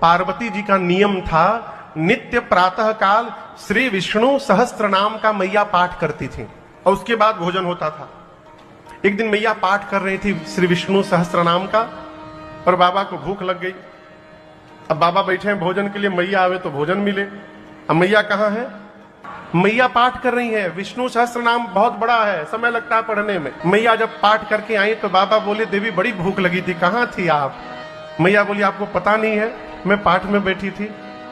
पार्वती जी का नियम था, नित्य प्रातः काल श्री विष्णु सहस्त्र नाम का मैया पाठ करती थी और उसके बाद भोजन होता था। एक दिन मैया पाठ कर रही थी श्री विष्णु सहस्त्र नाम का और बाबा को भूख लग गई। अब बाबा बैठे हैं भोजन के लिए, मैया आवे तो भोजन मिले। अब मैया कहाँ है? मैया पाठ कर रही है। विष्णु सहस्त्र नाम बहुत बड़ा है, समय लगता है पढ़ने में। मैया जब पाठ करके आई तो बाबा बोले, देवी बड़ी भूख लगी थी, कहाँ थी आप? मैया बोली, आपको पता नहीं है, मैं पाठ में बैठी थी,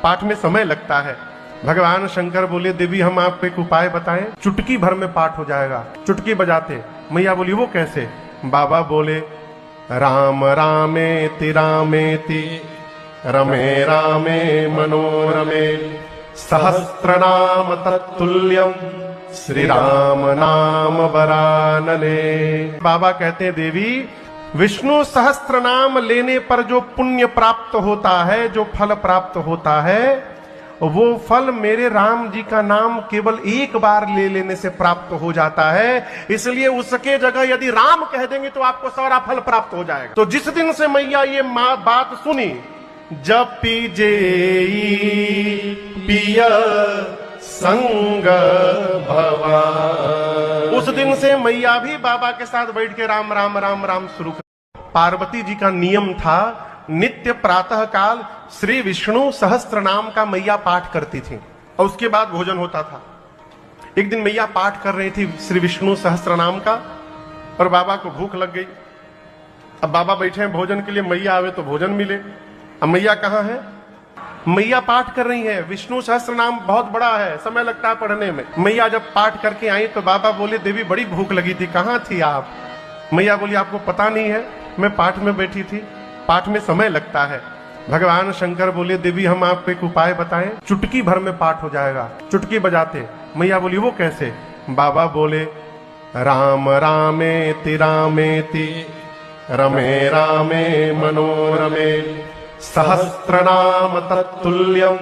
पाठ में समय लगता है। भगवान शंकर बोले, देवी हम आपको एक उपाय बताएं, चुटकी भर में पाठ हो जाएगा। चुटकी बजाते। मैया बोली, वो कैसे? बाबा बोले, राम रामेति रामेति रमे रामे मनोरमे सहस्रनाम तत्तुल्यम श्री राम नाम वरानने। बाबा कहते हैं, देवी विष्णु सहस्त्र नाम लेने पर जो पुण्य प्राप्त होता है, जो फल प्राप्त होता है, वो फल मेरे राम जी का नाम केवल एक बार ले लेने से प्राप्त हो जाता है। इसलिए उसके जगह यदि राम कह देंगे तो आपको सारा फल प्राप्त हो जाएगा। तो जिस दिन से मैया ये बात सुनी, जब पीजेई पिया संग भवा, उस दिन से मैया भी बाबा के साथ बैठ के राम राम राम राम शुरू कर। पार्वती जी का नियम था, नित्य प्रातः काल श्री विष्णु सहस्त्र नाम का मैया पाठ करती थी और उसके बाद भोजन होता था। एक दिन मैया पाठ कर रही थी श्री विष्णु सहस्त्र नाम का और बाबा को भूख लग गई। अब बाबा बैठे हैं भोजन के लिए, मैया आवे तो भोजन मिले। अब मैया कहाँ है? मैया पाठ कर रही है। विष्णु सहस्त्र नाम बहुत बड़ा है, समय लगता है पढ़ने में। मैया जब पाठ करके आई तो बाबा बोले, देवी बड़ी भूख लगी थी, कहाँ थी आप? मैया बोली, आपको पता नहीं है, मैं पाठ में बैठी थी, पाठ में समय लगता है। भगवान शंकर बोले, देवी हम आपको एक उपाय बताएं, चुटकी भर में पाठ हो जाएगा। चुटकी बजाते। मैया बोली, वो कैसे? बाबा बोले, राम रामेति रामेति रमे रामे मनोरमे सहस्रनाम तत्तुल्यम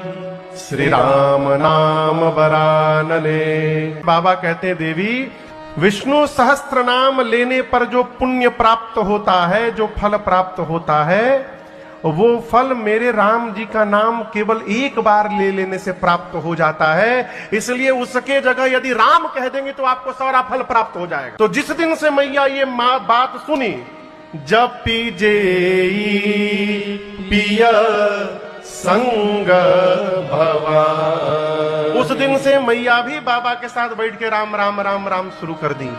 श्री राम नाम वरानने। बाबा कहते हैं, देवी विष्णु सहस्त्र नाम लेने पर जो पुण्य प्राप्त होता है, जो फल प्राप्त होता है, वो फल मेरे राम जी का नाम केवल एक बार ले लेने से प्राप्त हो जाता है। इसलिए उसके जगह यदि राम कह देंगे तो आपको सारा फल प्राप्त हो जाएगा। तो जिस दिन से मैया ये बात सुनी, जब पीजेई पिया संग भवा, उस दिन से मैया भी बाबा के साथ बैठ के राम राम राम राम शुरू कर दी।